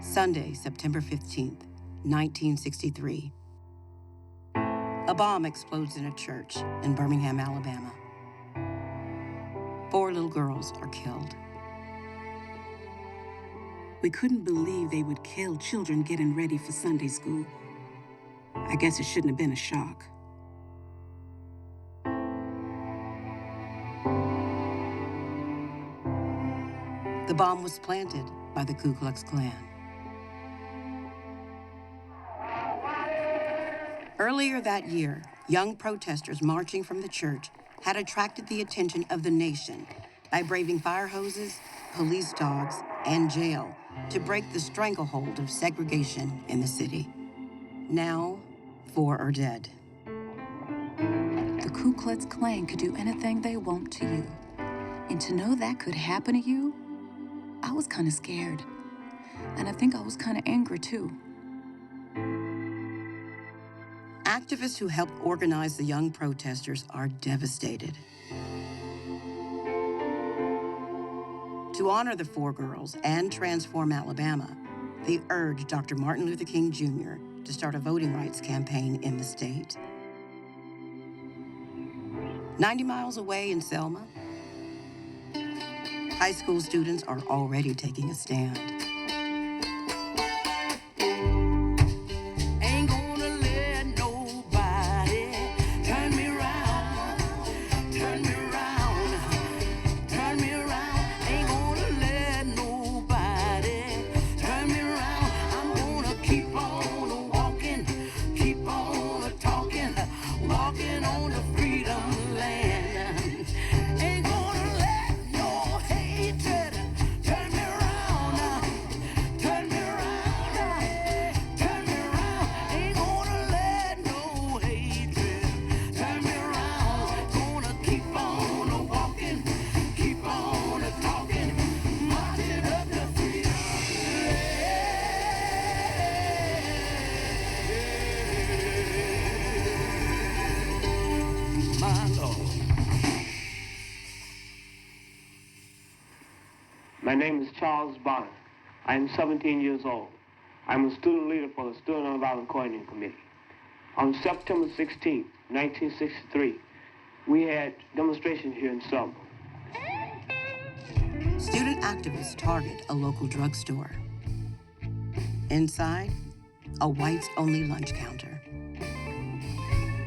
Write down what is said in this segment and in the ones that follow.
Sunday, September 15th, 1963. A bomb explodes in a church in Birmingham, Alabama. 4 little girls are killed. We couldn't believe they would kill children getting ready for Sunday school. I guess it shouldn't have been a shock. The bomb was planted by the Ku Klux Klan. Earlier that year, young protesters marching from the church had attracted the attention of the nation by braving fire hoses, police dogs, and jail to break the stranglehold of segregation in the city. Now, 4 are dead. The Ku Klux Klan could do anything they want to you. And to know that could happen to you, I was kind of scared. And I think I was kind of angry too. Activists who helped organize the young protesters are devastated. To honor the 4 girls and transform Alabama, they urged Dr. Martin Luther King Jr. to start a voting rights campaign in the state. 90 miles away in Selma, high school students are already taking a stand. My name is Charles Ballot. I am 17 years old. I'm a student leader for the Student Nonviolent Coordinating Committee. On September 16, 1963, we had demonstrations here in Selma. Student activists target a local drugstore. Inside, a whites-only lunch counter.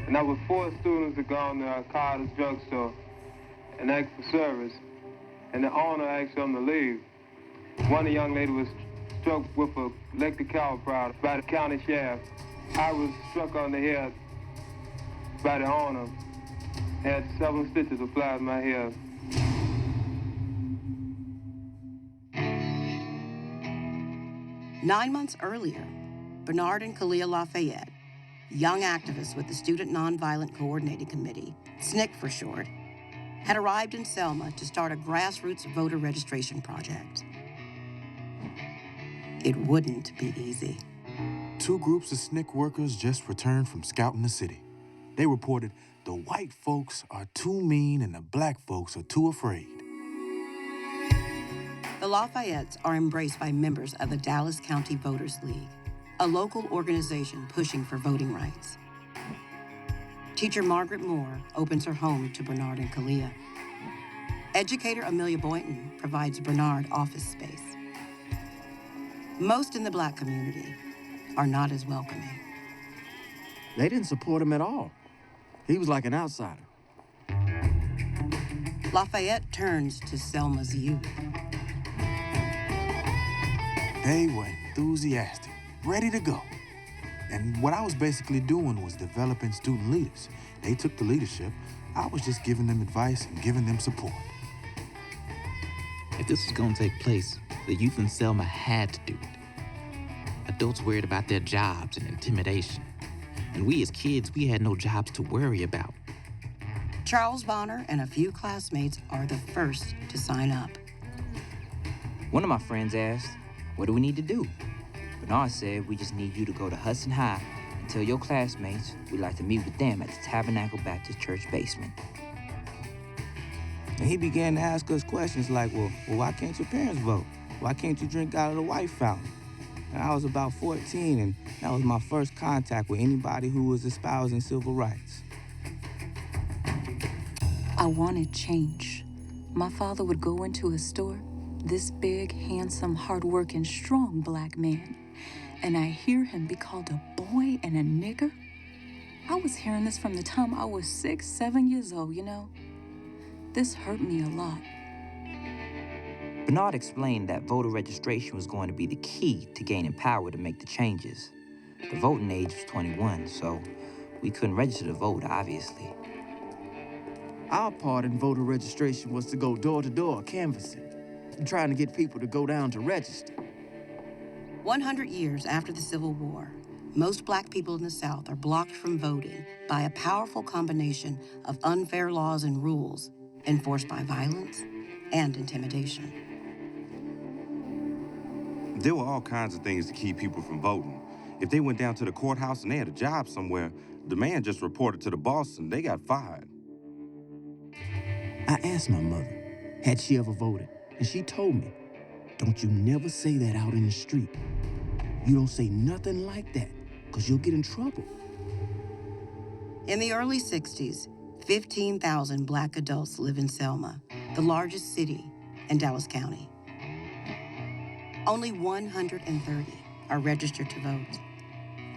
And there were 4 students that gone to Carter's drugstore and asked for service, and the owner asked them to leave. One young lady was struck with an electric cowbell by the county sheriff. I was struck on the head by the owner. Had 7 stitches applied to my head. Nine months earlier, Bernard and Kalia Lafayette, young activists with the Student Nonviolent Coordinating Committee, SNCC for short, had arrived in Selma to start a grassroots voter registration project. It wouldn't be easy. 2 groups of SNCC workers just returned from scouting the city. They reported the white folks are too mean and the black folks are too afraid. The Lafayettes are embraced by members of the Dallas County Voters League, a local organization pushing for voting rights. Teacher Margaret Moore opens her home to Bernard and Kalia. Educator Amelia Boynton provides Bernard office space. Most in the black community are not as welcoming. They didn't support him at all. He was like an outsider. Lafayette turns to Selma's youth. They were enthusiastic, ready to go. And what I was basically doing was developing student leaders. They took the leadership. I was just giving them advice and giving them support. If this was going to take place, the youth in Selma had to do it. Adults worried about their jobs and intimidation. And we as kids, we had no jobs to worry about. Charles Bonner and a few classmates are the first to sign up. One of my friends asked, "What do we need to do?" Bernard said, "We just need you to go to Hudson High and tell your classmates we'd like to meet with them at the Tabernacle Baptist Church basement." And he began to ask us questions like, well, why can't your parents vote? Why can't you drink out of the white fountain? And I was about 14, and that was my first contact with anybody who was espousing civil rights. I wanted change. My father would go into a store, this big, handsome, hard-working, strong black man, and I hear him be called a boy and a nigger. I was hearing this from the time I was 6, 7 years old, you know? This hurt me a lot. Bernard explained that voter registration was going to be the key to gaining power to make the changes. The voting age was 21, so we couldn't register to vote, obviously. Our part in voter registration was to go door to door canvassing, trying to get people to go down to register. 100 years after the Civil War, most black people in the South are blocked from voting by a powerful combination of unfair laws and rules enforced by violence and intimidation. There were all kinds of things to keep people from voting. If they went down to the courthouse and they had a job somewhere, the man just reported to the boss and they got fired. I asked my mother, had she ever voted? And she told me, don't you never say that out in the street. You don't say nothing like that, because you'll get in trouble. In the early 60s, 15,000 black adults live in Selma, the largest city in Dallas County. Only 130 are registered to vote.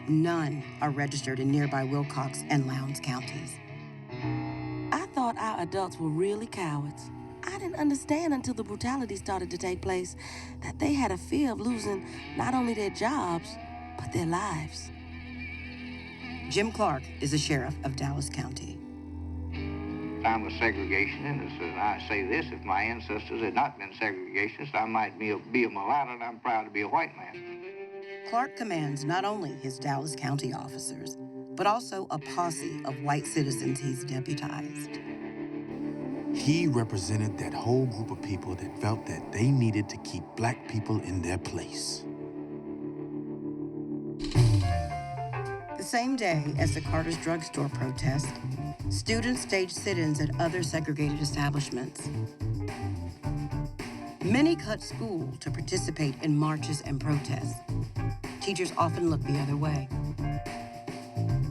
None are registered in nearby Wilcox and Lowndes counties. I thought our adults were really cowards. I didn't understand until the brutality started to take place that they had a fear of losing not only their jobs, but their lives. Jim Clark is the sheriff of Dallas County. I'm a segregationist, and I say this, if my ancestors had not been segregationists, I might be a mulatto, and I'm proud to be a white man. Clark commands not only his Dallas County officers, but also a posse of white citizens he's deputized. He represented that whole group of people that felt that they needed to keep black people in their place. The same day as the Carter's drugstore protest, students staged sit-ins at other segregated establishments. Many cut school to participate in marches and protests. Teachers often look the other way.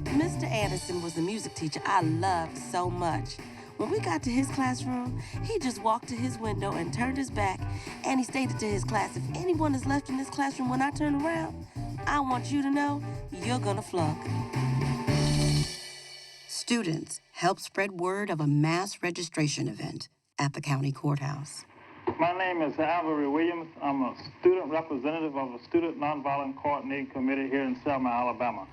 Mr. Anderson was the music teacher I loved so much. When we got to his classroom, he just walked to his window and turned his back, and he stated to his class, if anyone is left in this classroom when I turn around, I want you to know you're gonna flunk. Students helped spread word of a mass registration event at the county courthouse. My name is Avery Williams. I'm a student representative of the Student Nonviolent Coordinating Committee here in Selma, Alabama.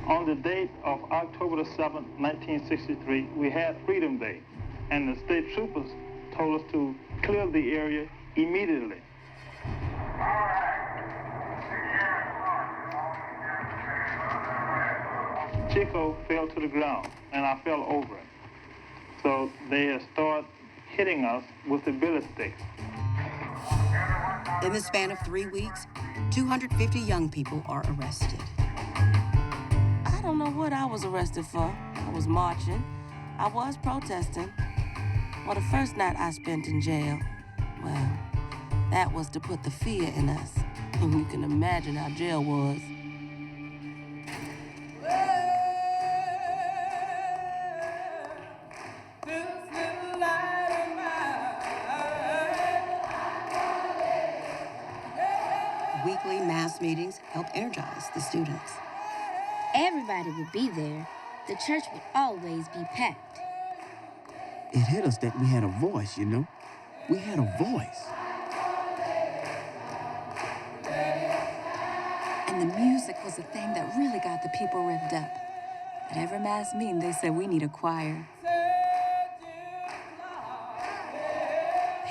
On the date of October the 7th, 1963, we had Freedom Day, and the state troopers told us to clear the area immediately. Chico fell to the ground, and I fell over it. So they had started hitting us with the billet sticks. In the span of 3 weeks, 250 young people are arrested. I don't know what I was arrested for. I was marching. I was protesting. Well, the first night I spent in jail, well, that was to put the fear in us. And you can imagine how jail was. Weekly mass meetings help energize the students. Everybody would be there. The church would always be packed. It hit us that we had a voice, you know? We had a voice. And the music was the thing that really got the people revved up. At every mass meeting, they said, we need a choir.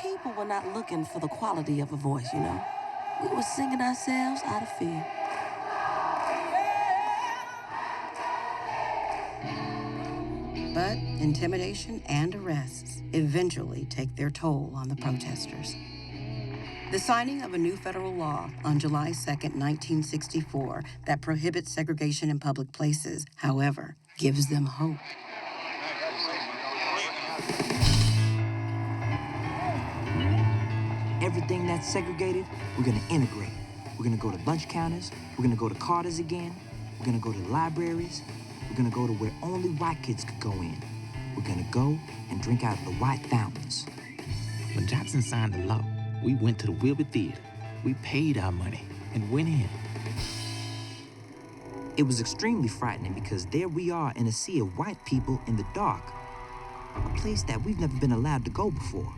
People were not looking for the quality of a voice, you know? We were singing ourselves out of fear. But intimidation and arrests eventually take their toll on the protesters. The signing of a new federal law on July 2nd, 1964, that prohibits segregation in public places, however, gives them hope. Everything that's segregated, we're gonna integrate. We're gonna go to lunch counters. We're gonna go to Carter's again. We're gonna go to libraries. We're gonna go to where only white kids could go in. We're gonna go and drink out of the white fountains. When Johnson signed the law, we went to the Wilbur Theater. We paid our money and went in. It was extremely frightening because there we are in a sea of white people in the dark, a place that we've never been allowed to go before.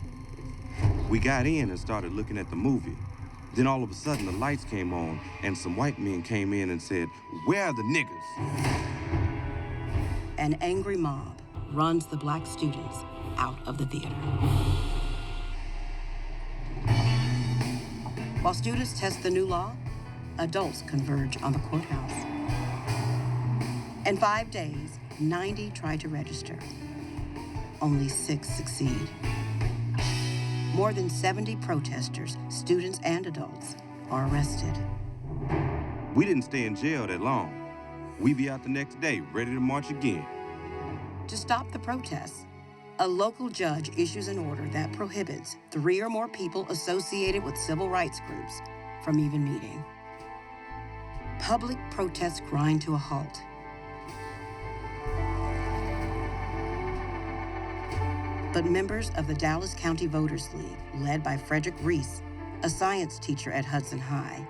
We got in and started looking at the movie. Then all of a sudden the lights came on and some white men came in and said, "Where are the niggers?" An angry mob runs the black students out of the theater. While students test the new law, adults converge on the courthouse. In 5 days, 90 try to register. Only 6 succeed. More than 70 protesters, students and adults, are arrested. We didn't stay in jail that long. We be out the next day, ready to march again. To stop the protests, a local judge issues an order that prohibits 3 or more people associated with civil rights groups from even meeting. Public protests grind to a halt. But members of the Dallas County Voters League, led by Frederick Reese, a science teacher at Hudson High,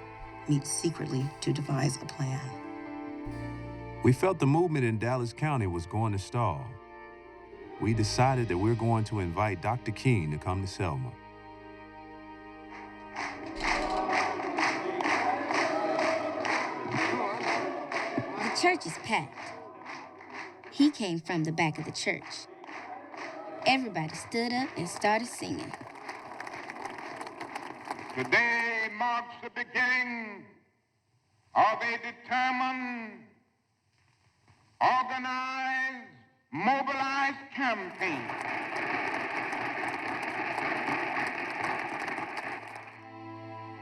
meet secretly to devise a plan. We felt the movement in Dallas County was going to stall. We decided that we're going to invite Dr. King to come to Selma. The church is packed. He came from the back of the church. Everybody stood up and started singing. Today marks the beginning of a determined, organized, mobilized campaign.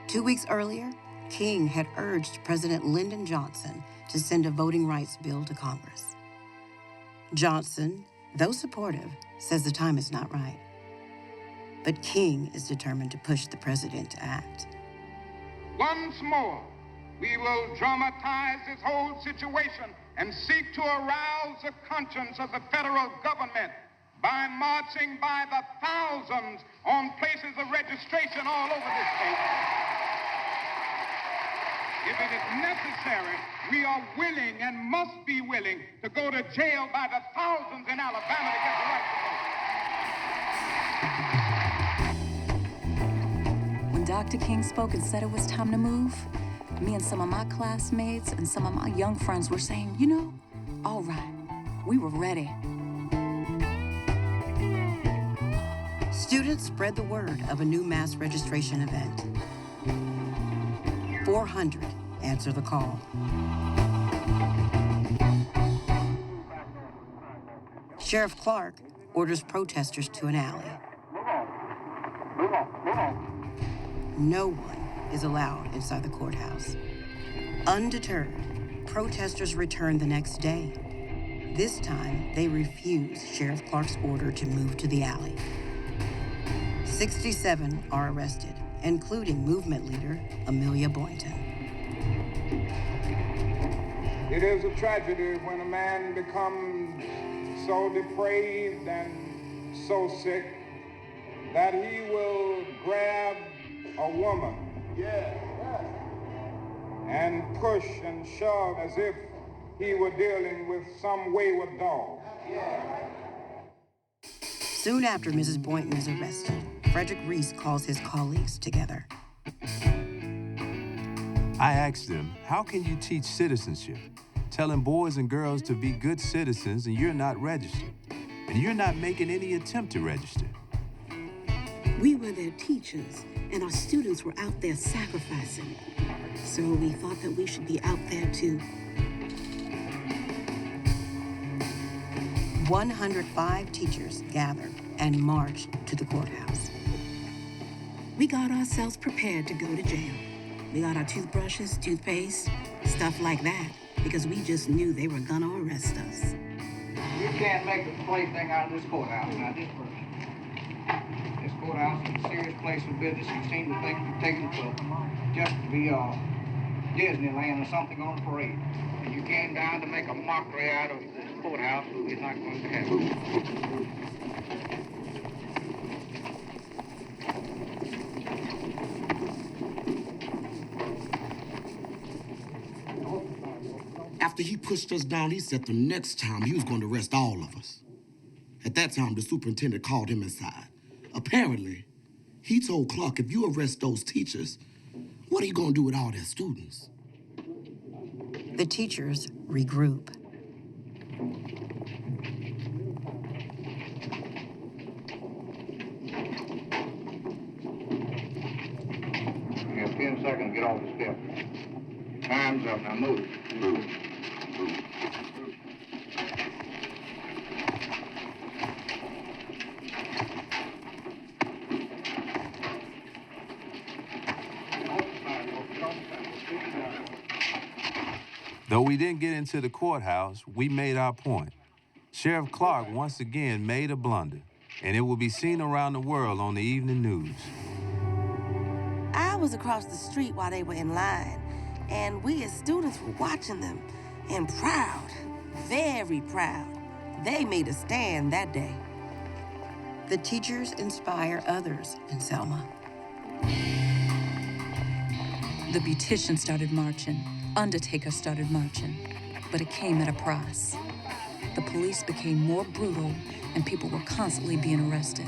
Two weeks earlier, King had urged President Lyndon Johnson to send a voting rights bill to Congress. Johnson, though supportive, says the time is not right. But King is determined to push the president to act. Once more, we will dramatize this whole situation and seek to arouse the conscience of the federal government by marching by the thousands on places of registration all over this state. If it is necessary, we are willing and must be willing to go to jail by the thousands in Alabama to get the right to vote. When Dr. King spoke and said it was time to move, me and some of my classmates and some of my young friends were saying, you know, all right, we were ready. Students spread the word of a new mass registration event. 400 answer the call. Sheriff Clark orders protesters to an alley. No one is allowed inside the courthouse. Undeterred, protesters return the next day. This time, they refuse Sheriff Clark's order to move to the alley. 67 are arrested, including movement leader Amelia Boynton. It is a tragedy when a man becomes so depraved and so sick that he will grab a woman and push and shove as if he were dealing with some wayward dog. Soon after Mrs. Boynton is arrested, Frederick Reese calls his colleagues together. I asked them, how can you teach citizenship? Telling boys and girls to be good citizens and you're not registered. And you're not making any attempt to register. We were their teachers, and our students were out there sacrificing. So we thought that we should be out there too. 105 teachers gathered and marched to the courthouse. We got ourselves prepared to go to jail. We got our toothbrushes, toothpaste, stuff like that, because we just knew they were gonna arrest us. You can't make a plaything out of this courthouse now, this person. This courthouse is a serious place of business. You seem to think you're taking it for just to be Disneyland or something on parade. And you came down to make a mockery out of this courthouse, so we're not going to have it. After he pushed us down, he said the next time he was going to arrest all of us. At that time, the superintendent called him inside. Apparently, he told Clark, if you arrest those teachers, what are you going to do with all their students? The teachers regroup. You have 10 seconds to get off the step. Time's up. Now move. Move. Though we didn't get into the courthouse, we made our point. Sheriff Clark once again made a blunder, and it will be seen around the world on the evening news. I was across the street while they were in line, and we as students were watching them, and proud, very proud. They made a stand that day. The teachers inspire others in Selma. The beautician started marching. Undertaker started marching. But it came at a price. The police became more brutal, and people were constantly being arrested.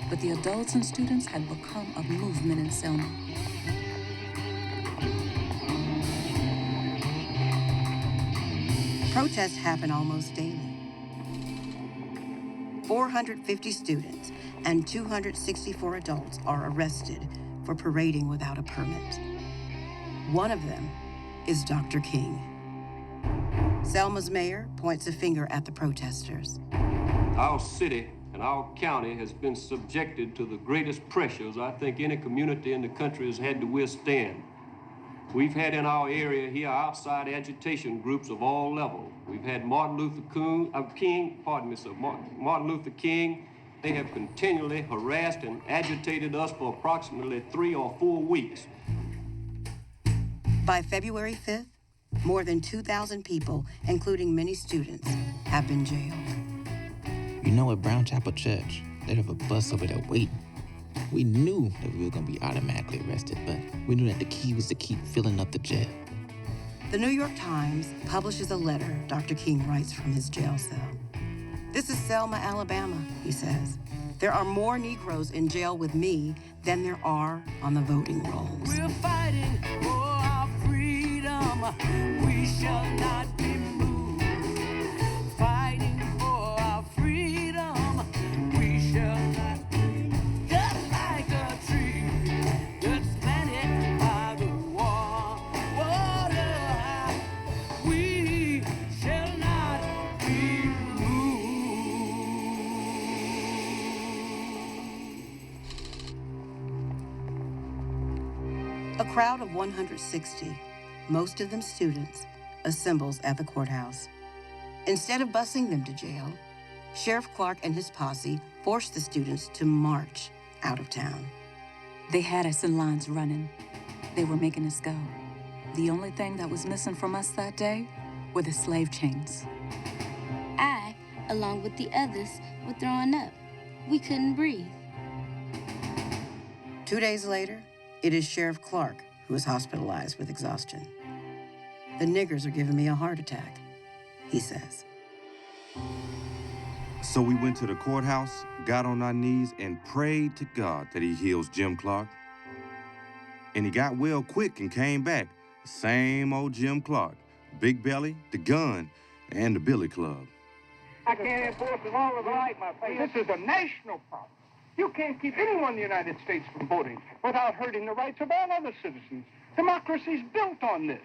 But the adults and students had become a movement in Selma. Protests happen almost daily. 450 students and 264 adults are arrested for parading without a permit. One of them is Dr. King. Selma's mayor points a finger at the protesters. Our city and our county has been subjected to the greatest pressures I think any community in the country has had to withstand. We've had in our area here outside agitation groups of all levels. We've had Martin Luther King. They have continually harassed and agitated us for approximately 3 or 4 weeks. By February 5th, more than 2,000 people, including many students, have been jailed. You know, at Brown Chapel Church, they'd have a bus over there waiting. We knew that we were going to be automatically arrested, but we knew that the key was to keep filling up the jail. The New York Times publishes a letter Dr. King writes from his jail cell. This is Selma, Alabama, he says. There are more Negroes in jail with me than there are on the voting rolls. We're fighting for our freedom. We shall not be moved. Fighting for our freedom. We shall not be moved. Just like a tree that's planted by the water. We shall not be A crowd of 160, most of them students, assembles at the courthouse. Instead of busing them to jail, Sheriff Clark and his posse forced the students to march out of town. They had us in lines running. They were making us go. The only thing that was missing from us that day were the slave chains. I, along with the others, were throwing up. We couldn't breathe. 2 days later, it is Sheriff Clark who is hospitalized with exhaustion. The niggers are giving me a heart attack, he says. So we went to the courthouse, got on our knees, and prayed to God that he heals Jim Clark. And he got well quick and came back. Same old Jim Clark. Big belly, the gun, and the billy club. I can't enforce the law of the right, my friend. This is a national problem. You can't keep anyone in the United States from voting without hurting the rights of all other citizens. Democracy's built on this.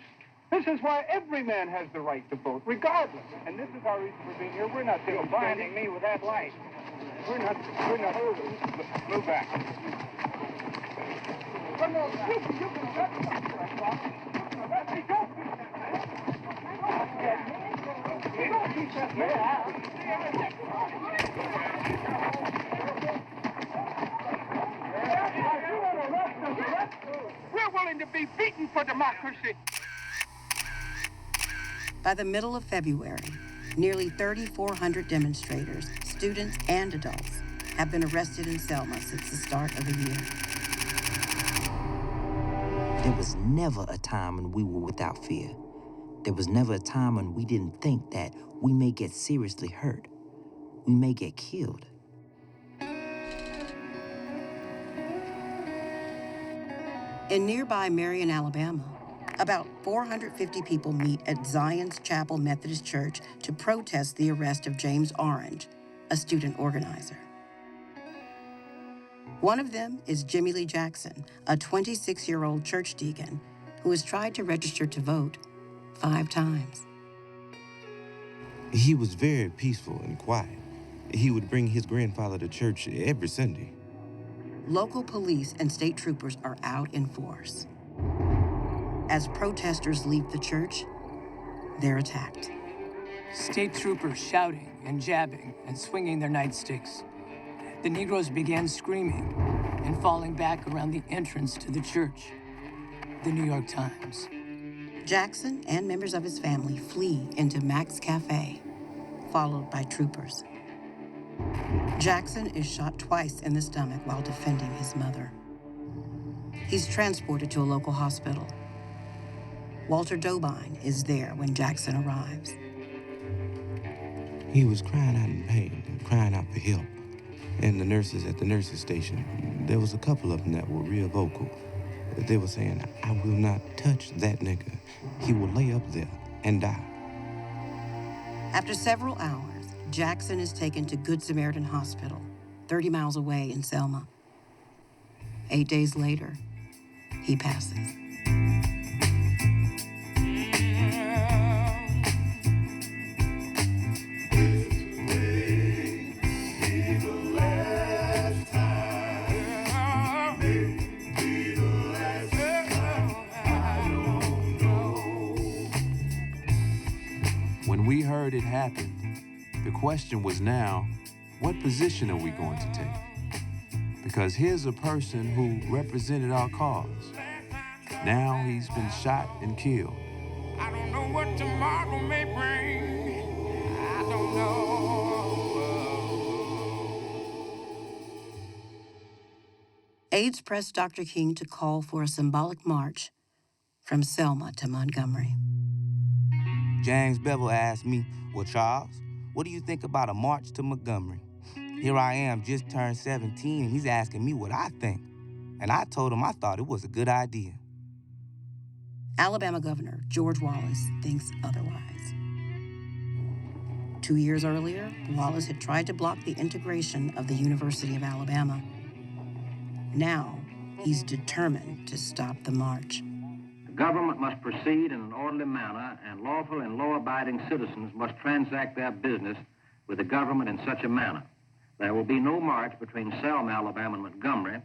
This is why every man has the right to vote, regardless. And this is our reason for being here. We're not blinding me with that light. We're not move back. Well, no, you can shut up. You don't keep that man out. We're willing to be beaten for democracy. By the middle of February, nearly 3,400 demonstrators, students and adults, have been arrested in Selma since the start of the year. There was never a time when we were without fear. There was never a time when we didn't think that we may get seriously hurt. We may get killed. In nearby Marion, Alabama, about 450 people meet at Zion's Chapel Methodist Church to protest the arrest of James Orange, a student organizer. One of them is Jimmy Lee Jackson, a 26-year-old church deacon who has tried to register to vote 5 times. He was very peaceful and quiet. He would bring his grandfather to church every Sunday. Local police and state troopers are out in force. As protesters leave the church, they're attacked. State troopers shouting and jabbing and swinging their nightsticks. The Negroes began screaming and falling back around the entrance to the church. The New York Times. Jackson and members of his family flee into Mac's Cafe, followed by troopers. Jackson is shot twice in the stomach while defending his mother. He's transported to a local hospital. Walter Dobine is there when Jackson arrives. He was crying out in pain and crying out for help. And the nurses at the nurses' station, there was a couple of them that were real vocal. They were saying, "I will not touch that nigga. He will lay up there and die." After several hours, Jackson is taken to Good Samaritan Hospital, 30 miles away in Selma. 8 days later, he passes. When we heard it happened, the question was now, what position are we going to take? Because here's a person who represented our cause. Now he's been shot and killed. I don't know what tomorrow may bring. I don't know. Aides pressed Dr. King to call for a symbolic march from Selma to Montgomery. James Bevel asked me, "Well, Charles, what do you think about a march to Montgomery?" Here I am, just turned 17, and he's asking me what I think. And I told him I thought it was a good idea. Alabama Governor George Wallace thinks otherwise. 2 years earlier, Wallace had tried to block the integration of the University of Alabama. Now, he's determined to stop the march. The government must proceed in an orderly manner, and lawful and law-abiding citizens must transact their business with the government in such a manner. There will be no march between Selma, Alabama, and Montgomery.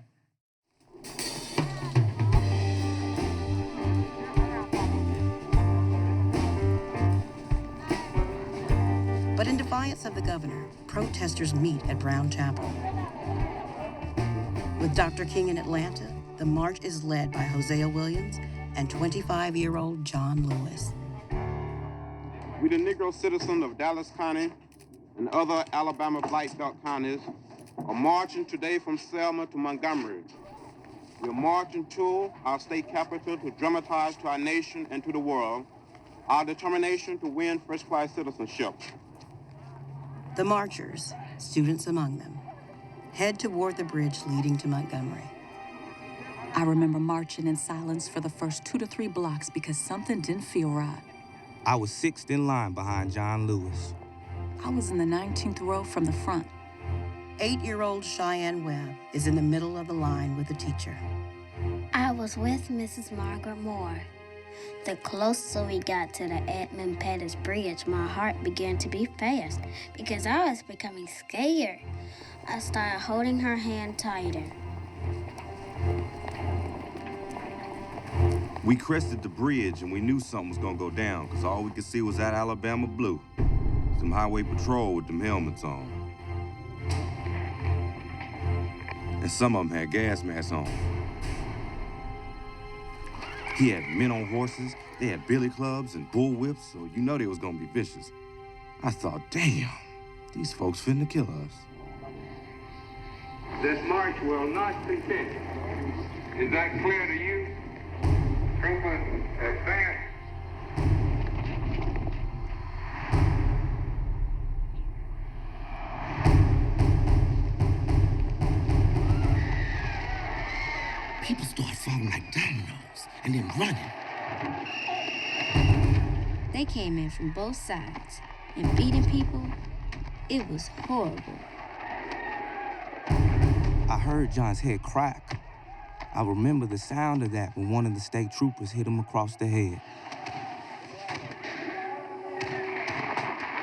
But in defiance of the governor, protesters meet at Brown Chapel. With Dr. King in Atlanta, the march is led by Hosea Williams and 25-year-old John Lewis. We, the Negro citizens of Dallas County and other Alabama Blight Belt counties, are marching today from Selma to Montgomery. We are marching to our state capital to dramatize to our nation and to the world our determination to win first-class citizenship. The marchers, students among them, head toward the bridge leading to Montgomery. I remember marching in silence for the first 2 to 3 blocks because something didn't feel right. I was 6th in line behind John Lewis. I was in the 19th row from the front. 8-year-old Cheyenne Webb is in the middle of the line with a teacher. I was with Mrs. Margaret Moore. The closer we got to the Edmund Pettus Bridge, my heart began to beat fast because I was becoming scared. I started holding her hand tighter. We crested the bridge and we knew something was gonna go down because all we could see was that Alabama blue. Some highway patrol with them helmets on. And some of them had gas masks on. He had men on horses, they had billy clubs and bull whips, so you know they was gonna be vicious. I thought, damn, these folks finna kill us. This march will not continue. Is that clear to you? Troopers, advance. People start falling like dominoes and then running. They came in from both sides and beating people. It was horrible. I heard John's head crack. I remember the sound of that when one of the state troopers hit him across the head.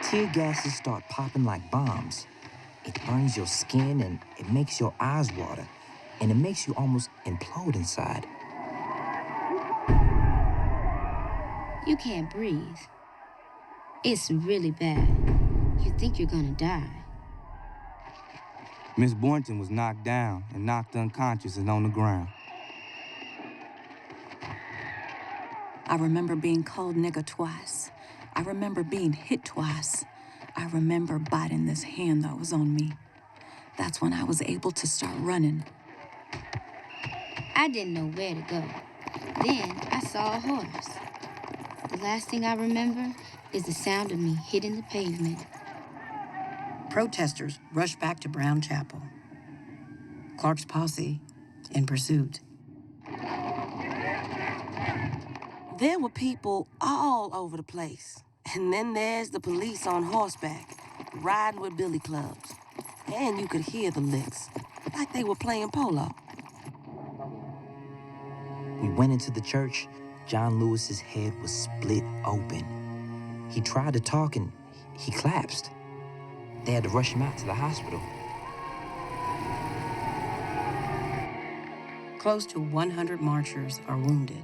Tear gases start popping like bombs. It burns your skin and it makes your eyes water. And it makes you almost implode inside. You can't breathe. It's really bad. You think you're gonna die. Miss Boynton was knocked down and knocked unconscious and on the ground. I remember being called nigger twice. I remember being hit twice. I remember biting this hand that was on me. That's when I was able to start running. I didn't know where to go. Then I saw a horse. The last thing I remember is the sound of me hitting the pavement. Protesters rushed back to Brown Chapel. Clark's posse in pursuit. There were people all over the place. And then there's the police on horseback, riding with billy clubs. And you could hear the licks, like they were playing polo. We went into the church. John Lewis's head was split open. He tried to talk and he collapsed. They had to rush him out to the hospital. Close to 100 marchers are wounded.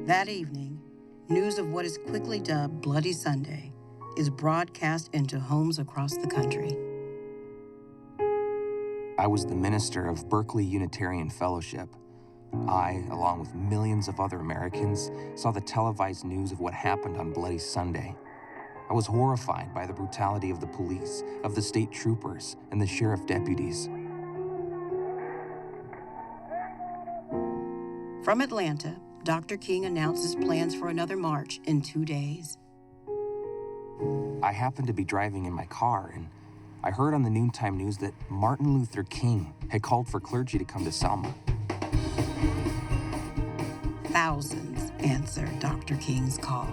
That evening, news of what is quickly dubbed Bloody Sunday is broadcast into homes across the country. I was the minister of Berkeley Unitarian Fellowship. I, along with millions of other Americans, saw the televised news of what happened on Bloody Sunday. I was horrified by the brutality of the police, of the state troopers, and the sheriff deputies. From Atlanta, Dr. King announces plans for another march in 2 days. I happened to be driving in my car, and I heard on the noontime news that Martin Luther King had called for clergy to come to Selma. Thousands answered Dr. King's call.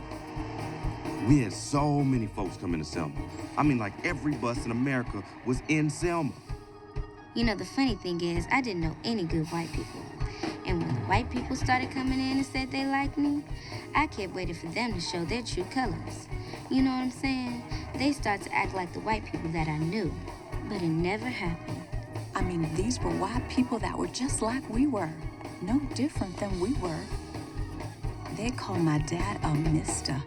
We had so many folks coming to Selma. I mean, like every bus in America was in Selma. You know, the funny thing is, I didn't know any good white people. And when the white people started coming in and said they liked me, I kept waiting for them to show their true colors. You know what I'm saying? They start to act like the white people that I knew, but it never happened. I mean, these were white people that were just like we were, no different than we were. They called my dad a mister.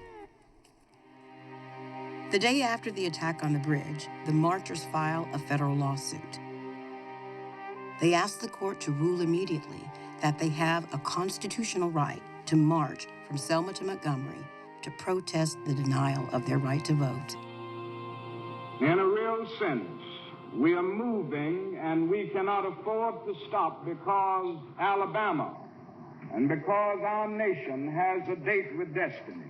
The day after the attack on the bridge, the marchers file a federal lawsuit. They ask the court to rule immediately that they have a constitutional right to march from Selma to Montgomery to protest the denial of their right to vote. In a real sense, we are moving and we cannot afford to stop because Alabama and because our nation has a date with destiny.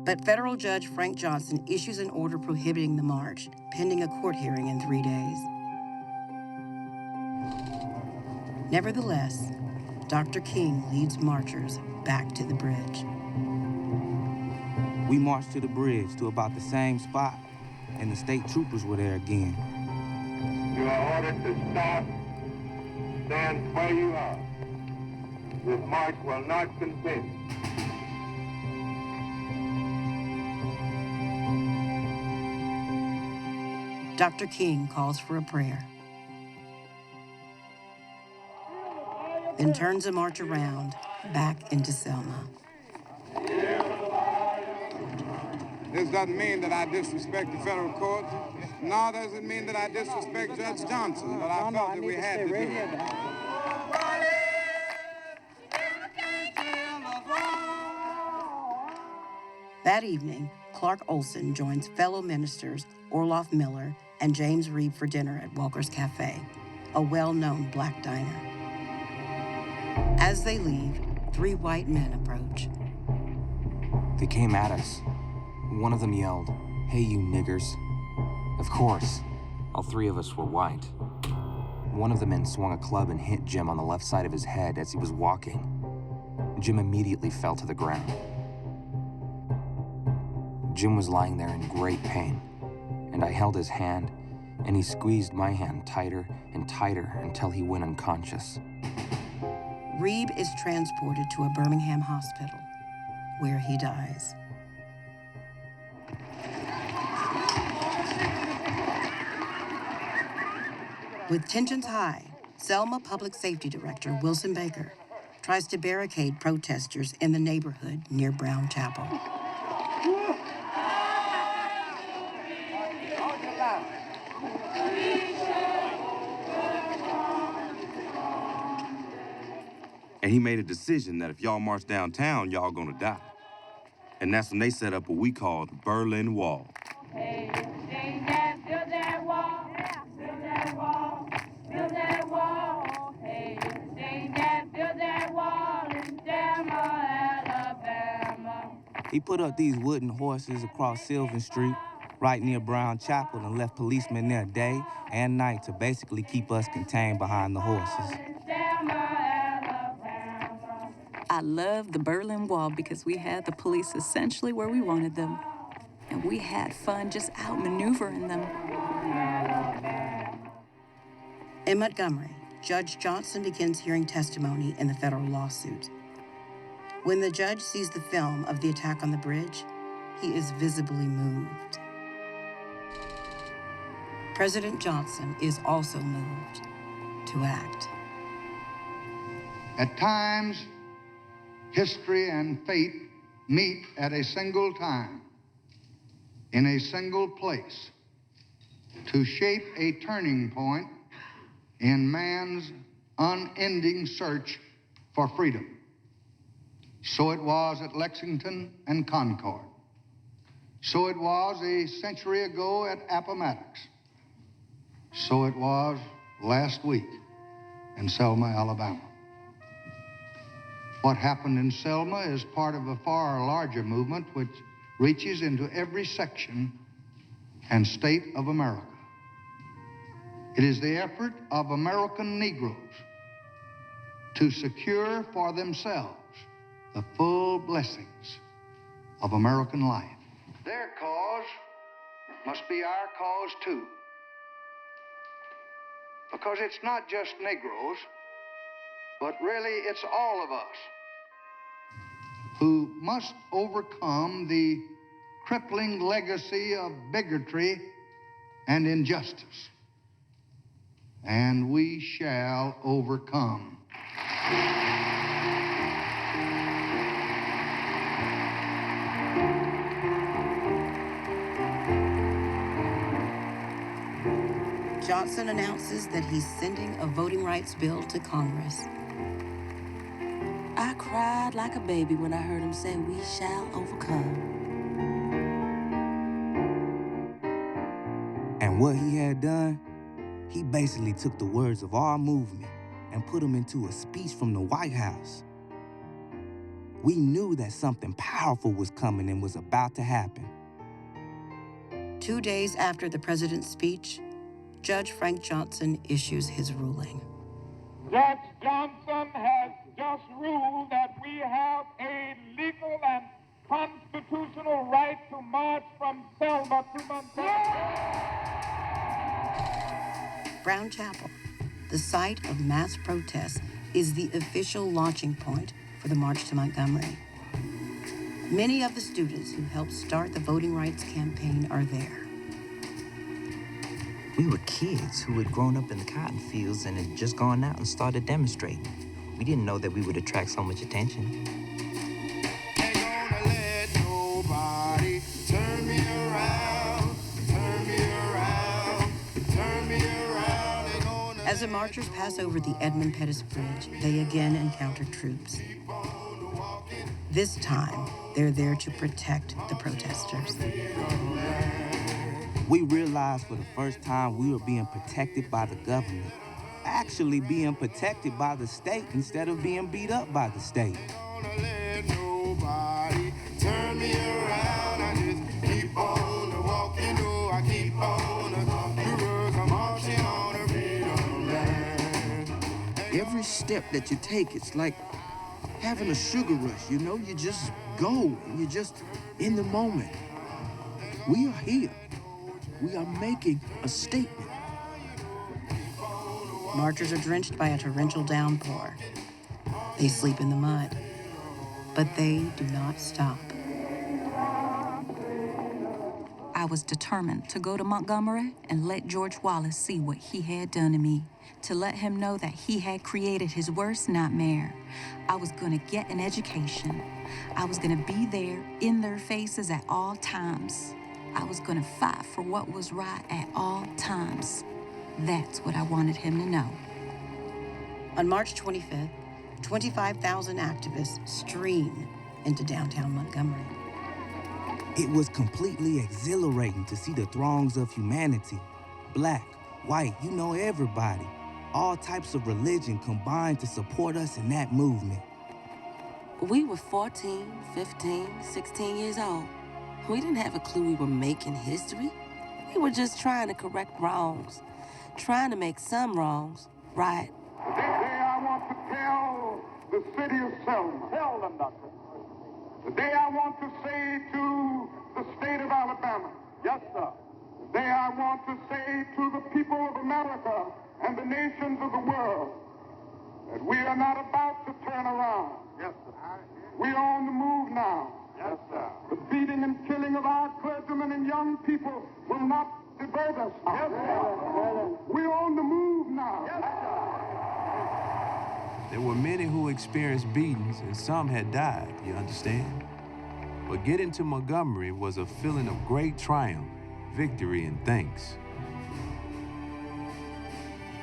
But federal judge Frank Johnson issues an order prohibiting the march, pending a court hearing in 3 days. Nevertheless, Dr. King leads marchers back to the bridge. We marched to the bridge to about the same spot, and the state troopers were there again. You are ordered to stop, stand where you are. This march will not continue. Dr. King calls for a prayer, then turns the march around back into Selma. This doesn't mean that I disrespect the federal courts. No, doesn't mean that I disrespect Judge Johnson, but I felt that we had to do it. That evening, Clark Olson joins fellow ministers Orloff Miller and James Reeb for dinner at Walker's Cafe, a well-known black diner. As they leave, 3 white men approach. They came at us. One of them yelled, "Hey, you niggers." Of course, all 3 of us were white. One of the men swung a club and hit Jim on the left side of his head as he was walking. Jim immediately fell to the ground. Jim was lying there in great pain, and I held his hand, and he squeezed my hand tighter and tighter until he went unconscious. Reeb is transported to a Birmingham hospital, where he dies. With tensions high, Selma Public Safety Director Wilson Baker tries to barricade protesters in the neighborhood near Brown Chapel. And he made a decision that if y'all march downtown, y'all gonna die. And that's when they set up what we called the Berlin Wall. Hey, build that wall, build that wall, build that wall. Hey, build that wall in Selma, Alabama. He put up these wooden horses across Sylvan Street, right near Brown Chapel, and left policemen there day and night to basically keep us contained behind the horses. I love the Berlin Wall because we had the police essentially where we wanted them. And we had fun just outmaneuvering them. In Montgomery, Judge Johnson begins hearing testimony in the federal lawsuit. When the judge sees the film of the attack on the bridge, he is visibly moved. President Johnson is also moved to act. At times, history and fate meet at a single time, in a single place, to shape a turning point in man's unending search for freedom. So it was at Lexington and Concord. So it was a century ago at Appomattox. So it was last week in Selma, Alabama. What happened in Selma is part of a far larger movement which reaches into every section and state of America. It is the effort of American Negroes to secure for themselves the full blessings of American life. Their cause must be our cause too. Because it's not just Negroes, but really it's all of us who must overcome the crippling legacy of bigotry and injustice. And we shall overcome. Johnson announces that he's sending a voting rights bill to Congress. I cried like a baby when I heard him say, "We shall overcome." And what he had done, he basically took the words of our movement and put them into a speech from the White House. We knew that something powerful was coming and was about to happen. 2 days after the president's speech, Judge Frank Johnson issues his ruling. Judge Johnson has just ruled that we have a legal and constitutional right to march from Selma to Montgomery. Brown Chapel, the site of mass protests, is the official launching point for the March to Montgomery. Many of the students who helped start the voting rights campaign are there. We were kids who had grown up in the cotton fields and had just gone out and started demonstrating. We didn't know that we would attract so much attention. Ain't gonna let nobody turn me around, turn me around. As the marchers pass over the Edmund Pettus Bridge, they again encounter troops. This time, they're there to protect the protesters. We realized for the first time we were being protected by the government, actually being protected by the state instead of being beat up by the state. Turn me around, I just keep on walking, oh, I keep on I'm marching on a freedom land. Every step that you take, it's like having a sugar rush, you know? You just go, and you're just in the moment. We are here. We are making a statement. Marchers are drenched by a torrential downpour. They sleep in the mud, but they do not stop. I was determined to go to Montgomery and let George Wallace see what he had done to me, to let him know that he had created his worst nightmare. I was gonna get an education. I was gonna be there in their faces at all times. I was gonna fight for what was right at all times. That's what I wanted him to know. On March 25th, 25,000 activists streamed into downtown Montgomery. It was completely exhilarating to see the throngs of humanity, black, white, you know, everybody, all types of religion combined to support us in that movement. We were 14, 15, 16 years old. We didn't have a clue we were making history. We were just trying to correct wrongs, trying to make some wrongs right. Today I want to tell the city of Selma. Tell them, Doctor. Today I want to say to the state of Alabama. Yes, sir. Today I want to say to the people of America and the nations of the world that we are not about to turn around. Yes, sir. We are on the move now. Yes, sir. The beating and killing of our clergymen and young people will not divert us. Yes, sir. We are on the move now. Yes, sir. There were many who experienced beatings, and some had died, you understand? But getting to Montgomery was a feeling of great triumph, victory, and thanks.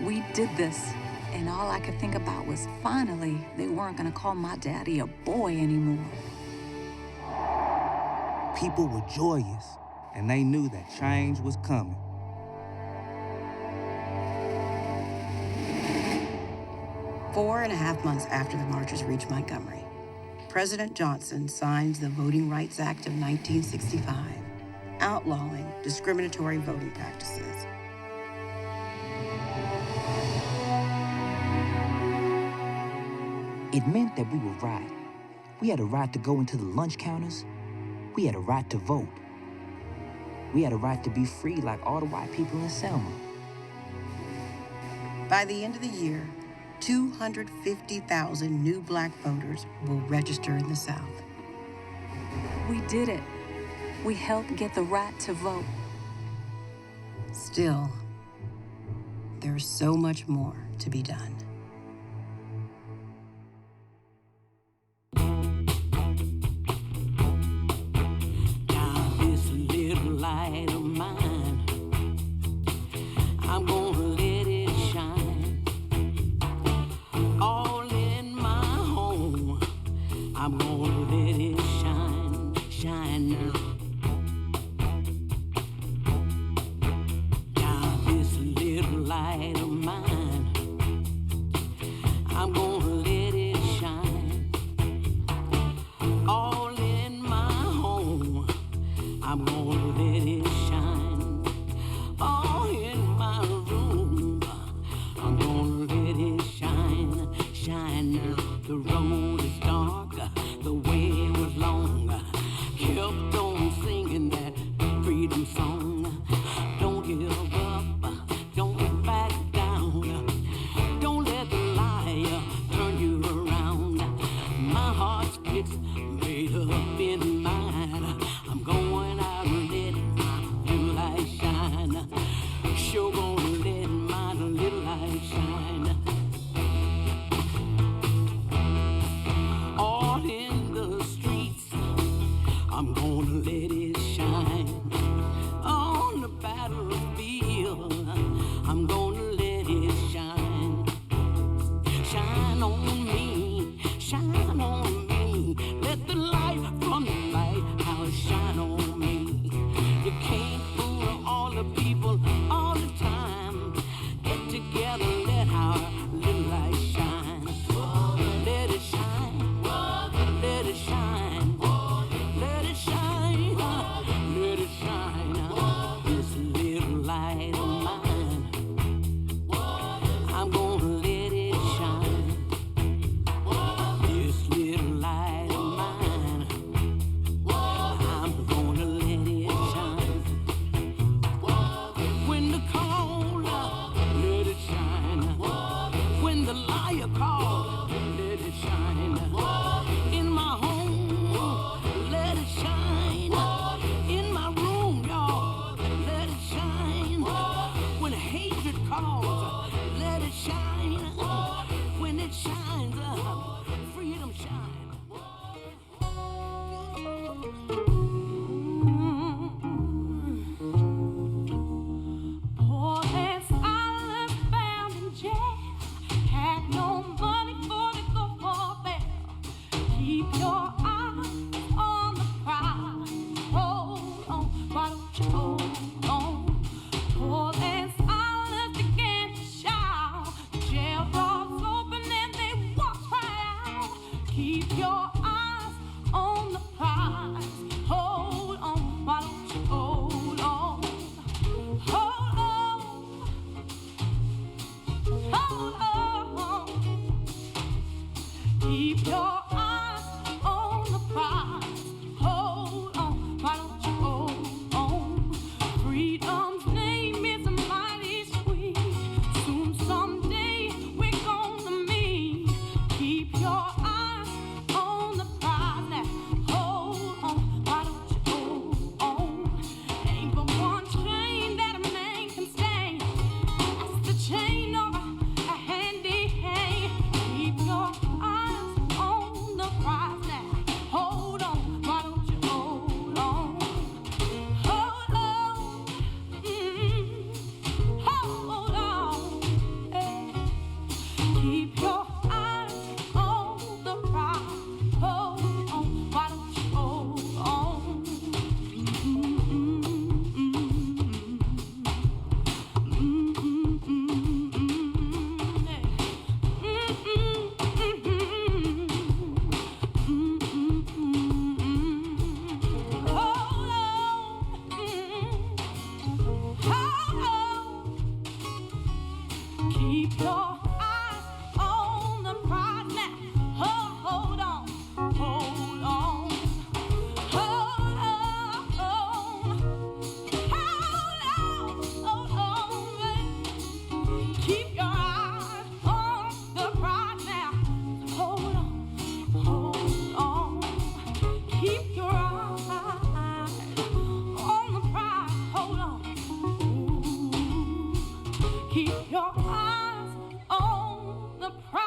We did this, and all I could think about was finally they weren't gonna call my daddy a boy anymore. People were joyous, and they knew that change was coming. Four and a half months after the marchers reached Montgomery, President Johnson signs the Voting Rights Act of 1965, outlawing discriminatory voting practices. It meant that we were right. We had a right to go into the lunch counters. We had a right to vote. We had a right to be free like all the white people in Selma. By the end of the year, 250,000 new black voters will register in the South. We did it. We helped get the right to vote. Still, there's so much more to be done. Now this little light of mine, I'm gonna let it shine. All in my home, I'm gonna let it shine, shine now. Now this little light of mine, shine, when it shines up, freedom shines. Poor as I left bound in jail, had no money for to go for bail. Keep your eyes on the prize. Hold on, why don't you hold on? Poor as I left began to shout. Jail doors open and they walk right out. Keep your eyes on the prize. Hold on, why don't you hold on? Hold on, hold on. Keep your eyes on the prize. Hold on, why don't you hold on? Freedom's name is mighty sweet. Soon someday we're gonna meet. Keep your eyes on the prize. Now hold on, why don't you hold on? Ain't but one chain that a man can stand. That's the chain of a handy hang. Keep your eyes on the prize. Now hold on, why don't you hold on? Hold on, hold on. Keep your eyes on the prize. Hold on, why don't you hold on? Keep your eyes on the prize now. Hold on, hold on, hold on, hold on. Keep your eyes on the prize now. Hold on. Keep your eyes on the prize. Hold on. Keep your eyes on the prize.